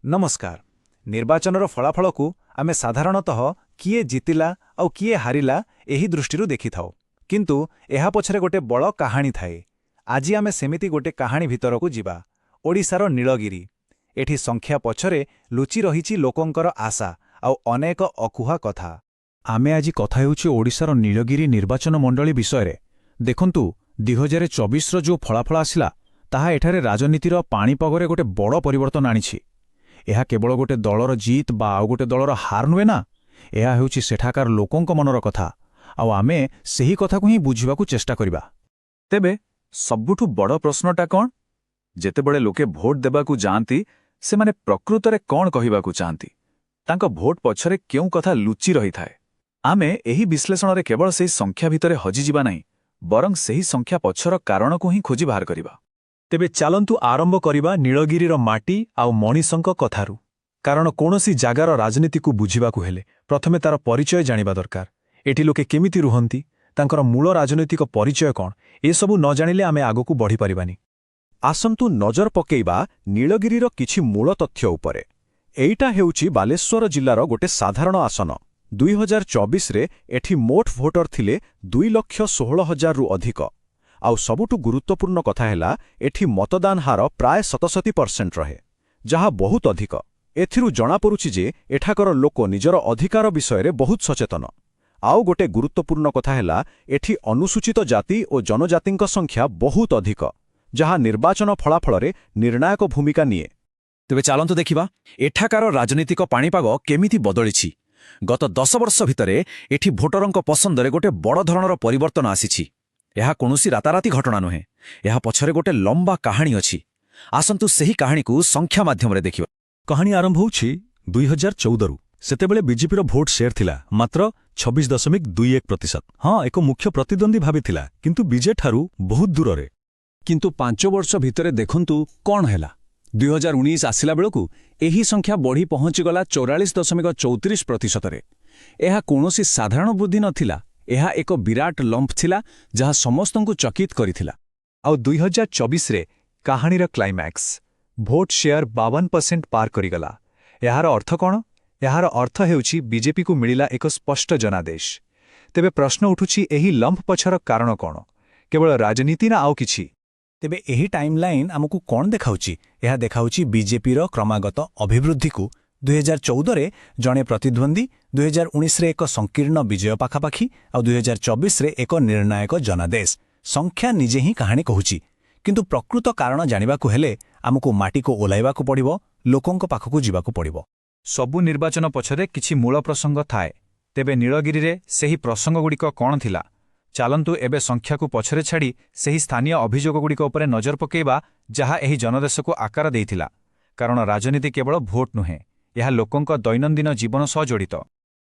नमस्कार। निर्वाचनर फलाफलकु आमे साधारणतः किए जितिला आउ किए हारिला एही दृष्टिरु देखिथाउ, किंतु एहा पछरे गोटे बड़ कहानी थाए। आज आमे सेमिति गोटे कहानी भितरकु जिबा। ओडिशार नीलगिरी। एठी संख्या पछरे लुचि रहिछि लोकंकर आशा आउ अनेक अकुहा कथा। आमे आज कथा हेउछि ओडिशार नीलगिरी निर्वाचन मंडली विषय। देखंतु 2024 रो जो फलाफल आसिला ताहा एठारे राजनीतिर पाणीपगरे गोटे बड़ परिवर्तन आनिछि। एहा केवल गोटे दलर जीत बा आउ गोटे दलर हार नुहे ना, एहा हेउछि सेठाकार लोकंक मनर कथा आउ आमे सेही कथाकु ही बुझिबाकु चेष्टा करिबा। तेबे सबुठु बड़ प्रश्नटा कौन? जेतेबेले लोके भोट देबाकु जाआंती सेमाने प्रकृतरे कौन कहिबाकु चाहंती? तांको भोट पछरे केउ कथा लुचि रही थाए? आमे एही विश्लेषणरे केवल सेही संख्या भितरे हजि जिबा नाही, बरं सेही संख्या पछर कारणकु ही खोजी बाहर करिबा। तेबे चालंतु आरंभ करिबा नीलगिरीर माटी आउ मणिशंक कथारु। कारण कोनोसी जागार राजनीतिकु बुझिबाकु हेले प्रथमे तार परिचय जानिबा दरकार। एठी लोके केमिति रुहंती, तांकर मूल राजनैतिक परिचय कौन, ए सबु न जानिले आमे आगोकु बढ़ी परिबानी। आसंतु नजर पकेइबा नीलगिरीर किछि मूल तथ्य उपरे। एइटा हेउछि बालेश्वर जिल्लार गोटे साधारण आसन। 2024 रे एठी मोट भोटर थिले 2,16,000 रु अधिक। आउ सबुठु गुरुत्वपूर्ण कथा हेला एठी मतदान हार प्राय 67% रहे, जहा बहुत अधिक। एथिरु जणा पड़ुछि जे एठाकर लोक निजर अधिकार विषय बहुत सचेतन। आउ गोटे गुरुत्वपूर्ण कथा हेला एठी अनुसूचित जाति और जनजातिंक संख्या बहुत अधिक, जहा निर्वाचन फलाफलरे निर्णायक भूमिका निये। तेबे चालंतु देखिबा एठाकार राजनीतिक पाणीपाग केमिति बदलिछि। गत 10 वर्ष भितरे एठी भोटरंक पसंदरे गोटे बड़ धरणर परिवर्तन आसिछि। एहा कोनोसी राताराती घटना नुहे, एहा पछरे गोटे लंबा कहानी अछि। आसंतु सेही कहानीकु संख्या माध्यमरे देखिबा। कहानी आरंभ होउछि 2014 रु। सेतेबेले बीजेपीर भोट शेयर थिला मात्र 26.21%। हाँ, एक मुख्य प्रतिद्वंदी भाबिथिला, किंतु बीजे ठारू बहुत दूररे। किंतु 5 वर्ष भितरे देखंतु कोन हेला। 2019 आसिला बेलकु एही संख्या बढ़ी पहुंचीगला 44.34%। एहा कोनोसी साधारण वृद्धि नथिला, एहा एक विराट लंप थिला जहा समस्तंकु चकित करिथिला। आउ 2024 रे कहानीर क्लाइमैक्स भोट शेयर 52% पार करिगला। एहार अर्थ कौन? एहार अर्थ हेउछि बीजेपी को मिलिला एक स्पष्ट जनादेश। तेबे प्रश्न उठुछि एही लंप पछर कारण कौन? केवल राजनीति ना आउ किछि? तेबे एही टाइमलाइन आमकु कोन देखाउछि? एहा देखाउछि बीजेपीर क्रमागत अभिवृद्धिकु। 2014 रे जणे प्रतिद्वंदी, 2019 रे एक संकीर्ण विजय पाखापाखी और 2024 रे एक निर्णायक जनादेश। संख्या निजे ही कहानी कहूछि, किंतु प्रकृत कारण जानिबाकु हेले आमकु माटी को ओलाइबाकु पड़िबो, लोकंक पाखकु जिबाकु पड़िबो। सबु निर्वाचन पछरे किछि मूल प्रसंग थाए। तेबे नीलगिरी रे सेही प्रसंग गुड़िक कौन थिला? चालंतु एबे संख्याकु पछरे छाड़ी सेही स्थानीय अभियोग गुड़िक उपरे नजर पकेइबा, जहा एही जनदेशकु आकार देइथिला। कारण राजनीति केवल भोट नुहे, यह लोकंक दैनंदिन जीवन सह जड़ित।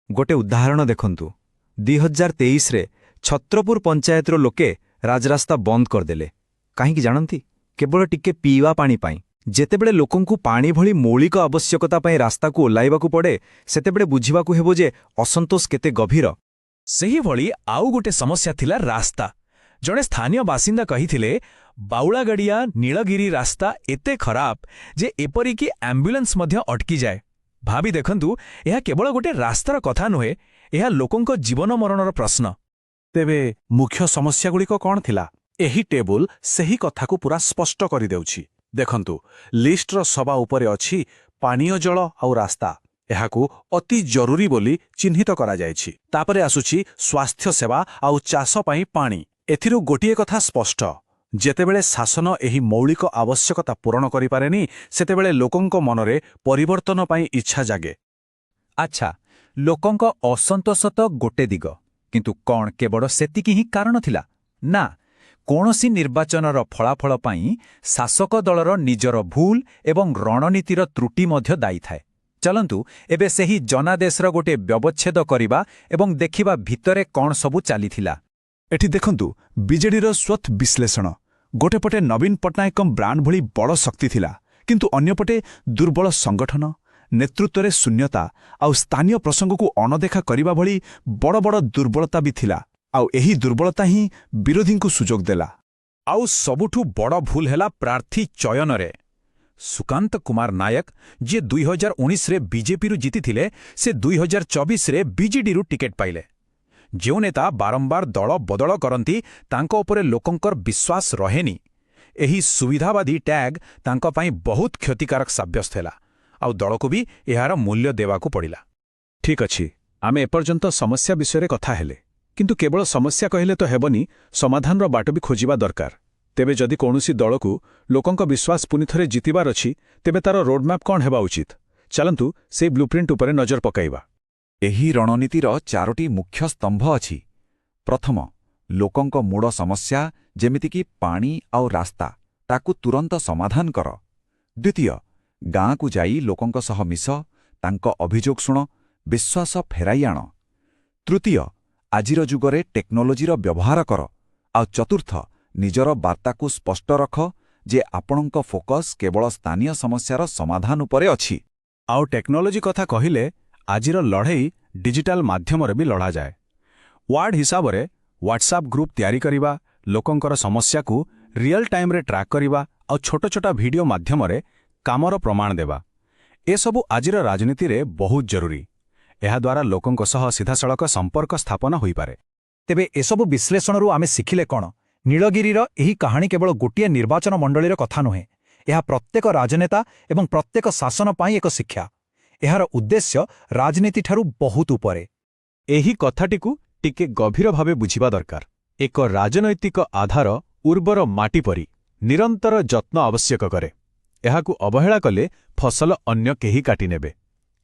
गोटे उदाहरण देखंतु। 2023 रे छत्रपुर पंचायतर लोके राजरास्ता बंद करदेले। काहींकि जानंती? केवल टिके पीवा पानी पाई। जेतेबेले लोकंकु पानी भली मौलिक आवश्यकता पाई रास्ताकु ओलाइबाकु पड़े, सेतेबेले बुझिबाकु हेबो जे असंतोष केते गभीर। सेही भली आउ गोटे समस्या थिला रास्ता। जणे स्थानीय बासिंदा कहिथिले, बाउलागड़िया नीलगिरी रास्ता एते खराब जे एपरिकी एम्बुलेंस मध्य अटकी जाए। भाभी देखंतु, यह केवल गोटे रास्तार कथा नुहे, यह लोकंक जीवन मरणर प्रश्न। तेबे मुख्य समस्या गुड़िक कौन थिला? एही टेबुल सेही कथाकु पूरा स्पष्ट करि देउछि। देखंतु, लिस्टर सभा उपरे अछि पानीय जल आउ रास्ता। एहाकु अति जरूरी बोली चिन्हित करा जायछि। तापरे आसुछि स्वास्थ्य सेवा आउ चाष पई पानी। एथिरु गोटिए कथा स्पष्ट, जेतेबेले शासन एही मौलिक आवश्यकता पूरण करि पारेनी, सेतेबेले लोकंक मनरे परिवर्तन पई इच्छा जागे। अच्छा, लोकंक असंतोष तो गोटे दिग, किंतु कौन केवल सेतिकी ही कारण थिला? ना, कोनोसी निर्वाचनर फलाफल पई शासक दलर निजर भूल एवं रणनीतिर त्रुटि मध्य दायी थाए। चलंतु एबे सेही जनादेशर गोटे व्यवच्छेद करिबा एवं देखिबा भितरे कौन सबु चालिथिला। एठी देखंतु बीजेडीर स्वत विश्लेषण। गोटे पटे नवीन पट्टनायक ब्रांड भली बड़ शक्ति थिला, किंतु अन्यपटे दुर्बल संगठन, नेतृत्वरे शून्यता आउ स्थानीय प्रसंगकु अनदेखा करिबा भली बड़ बड़ दुर्बलता भी थिला। आउ एही दुर्बलता ही विरोधींकु सुजोग देला। आउ सबुठु बड़ भूल हेला प्रार्थी चयनरे। ସୁକାନ୍ତ କୁମାର ନାୟକ ଯିଏ 2019ରେ ବିଜେପିରୁ ଜିତିଥିଲେ ସେ 2024ରେ ବିଜେଡିରୁ ଟିକେଟ୍ ପାଇଲେ। ଯେଉଁ ନେତା ବାରମ୍ବାର ଦଳ ବଦଳ କରନ୍ତି ତାଙ୍କ ଉପରେ ଲୋକଙ୍କର ବିଶ୍ୱାସ ରହେନି। ଏହି ସୁବିଧାବାଦୀ ଟ୍ୟାଗ୍ ତାଙ୍କ ପାଇଁ ବହୁତ କ୍ଷତିକାରକ ସାବ୍ୟସ୍ତ ହେଲା ଆଉ ଦଳକୁ ବି ଏହାର ମୂଲ୍ୟ ଦେବାକୁ ପଡ଼ିଲା। ଠିକ୍ ଅଛି, ଆମେ ଏପର୍ଯ୍ୟନ୍ତ ସମସ୍ୟା ବିଷୟରେ କଥା ହେଲେ, କିନ୍ତୁ କେବଳ ସମସ୍ୟା କହିଲେ ତ ହେବନି, ସମାଧାନର ବାଟ ବି ଖୋଜିବା ଦରକାର। ତେବେ ଯଦି କୌଣସି ଦଳକୁ ଲୋକଙ୍କ ବିଶ୍ୱାସ ପୁଣିଥରେ ଜିତିବାର ଅଛି, ତେବେ ତାର ରୋଡମ୍ୟାପ୍ କ'ଣ ହେବା ଉଚିତ? ଚାଲନ୍ତୁ ସେଇ ବ୍ଲୁପ୍ରିଣ୍ଟ ଉପରେ ନଜର ପକାଇବା। ଏହି ରଣନୀତିର 4ଟି ମୁଖ୍ୟ ସ୍ତମ୍ଭ ଅଛି। ପ୍ରଥମ, ଲୋକଙ୍କ ମୂଳ ସମସ୍ୟା ଯେମିତିକି ପାଣି ଆଉ ରାସ୍ତା, ତାକୁ ତୁରନ୍ତ ସମାଧାନ କର। ଦ୍ୱିତୀୟ, ଗାଁକୁ ଯାଇ ଲୋକଙ୍କ ସହ ମିଶ, ତାଙ୍କ ଅଭିଯୋଗ ଶୁଣ, ବିଶ୍ୱାସ ଫେରାଇ ଆଣ। ତୃତୀୟ, ଆଜିର ଯୁଗରେ ଟେକ୍ନୋଲୋଜିର ବ୍ୟବହାର କର। ଆଉ ଚତୁର୍ଥ, ନିଜର ବାର୍ତ୍ତାକୁ ସ୍ପଷ୍ଟ ରଖ ଯେ ଆପଣଙ୍କ ଫୋକସ୍ କେବଳ ସ୍ଥାନୀୟ ସମସ୍ୟାର ସମାଧାନ ଉପରେ ଅଛି। ଆଉ ଟେକ୍ନୋଲୋଜି କଥା କହିଲେ ଆଜିର ଲଢ଼େଇ ଡିଜିଟାଲ ମାଧ୍ୟମରେ ବି ଲଢ଼ାଯାଏ। ୱାର୍ଡ ହିସାବରେ ହ୍ୱାଟ୍ସଆପ୍ ଗ୍ରୁପ୍ ତିଆରି କରିବା, ଲୋକଙ୍କର ସମସ୍ୟାକୁ ରିଅଲ୍ ଟାଇମ୍ରେ ଟ୍ରାକ୍ କରିବା ଆଉ ଛୋଟ ଛୋଟ ଭିଡିଓ ମାଧ୍ୟମରେ କାମର ପ୍ରମାଣ ଦେବା, ଏସବୁ ଆଜିର ରାଜନୀତିରେ ବହୁତ ଜରୁରୀ। ଏହାଦ୍ୱାରା ଲୋକଙ୍କ ସହ ସିଧାସଳଖ ସମ୍ପର୍କ ସ୍ଥାପନ ହୋଇପାରେ। ତେବେ ଏସବୁ ବିଶ୍ଳେଷଣରୁ ଆମେ ଶିଖିଲେ କ'ଣ? ନୀଳଗିରିର ଏହି କାହାଣୀ କେବଳ ଗୋଟିଏ ନିର୍ବାଚନ ମଣ୍ଡଳୀର କଥା ନୁହେଁ, ଏହା ପ୍ରତ୍ୟେକ ରାଜନେତା ଏବଂ ପ୍ରତ୍ୟେକ ଶାସନ ପାଇଁ ଏକ ଶିକ୍ଷା। ଏହାର ଉଦ୍ଦେଶ୍ୟ ରାଜନୀତିଠାରୁ ବହୁତ ଉପରେ। ଏହି କଥାଟିକୁ ଟିକେ ଗଭୀର ଭାବେ ବୁଝିବା ଦରକାର। ଏକ ରାଜନୈତିକ ଆଧାର ଉର୍ବର ମାଟି ପରି ନିରନ୍ତର ଯତ୍ନ ଆବଶ୍ୟକ କରେ। ଏହାକୁ ଅବହେଳା କଲେ ଫସଲ ଅନ୍ୟ କେହି କାଟିନେବେ।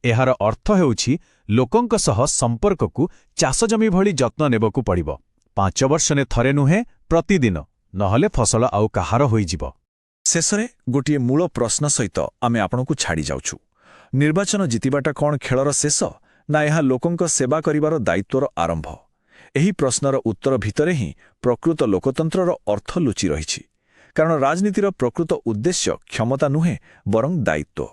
ଏହାର ଅର୍ଥ ହେଉଛି ଲୋକଙ୍କ ସହ ସମ୍ପର୍କକୁ ଚାଷଜମି ଭଳି ଯତ୍ନ ନେବାକୁ ପଡ଼ିବ। 5 ବର୍ଷରେ ଥରେ ନୁହେଁ, ପ୍ରତିଦିନ, ନହେଲେ ଫସଲ ଆଉ କାହାର ହୋଇଯିବ। ଶେଷରେ ଗୋଟିଏ ମୂଳ ପ୍ରଶ୍ନ ସହିତ ଆମେ ଆପଣଙ୍କୁ ଛାଡ଼ି ଯାଉଛୁ। ନିର୍ବାଚନ ଜିତିବାଟା କ'ଣ ଖେଳର ଶେଷ, ନା ଏହା ଲୋକଙ୍କ ସେବା କରିବାର ଦାୟିତ୍ୱର ଆରମ୍ଭ? ଏହି ପ୍ରଶ୍ନର ଉତ୍ତର ଭିତରେ ହିଁ ପ୍ରକୃତ ଲୋକତନ୍ତ୍ରର ଅର୍ଥ ଲୁଚି ରହିଛି। କାରଣ ରାଜନୀତିର ପ୍ରକୃତ ଉଦ୍ଦେଶ୍ୟ କ୍ଷମତା ନୁହେଁ, ବରଂ ଦାୟିତ୍ୱ।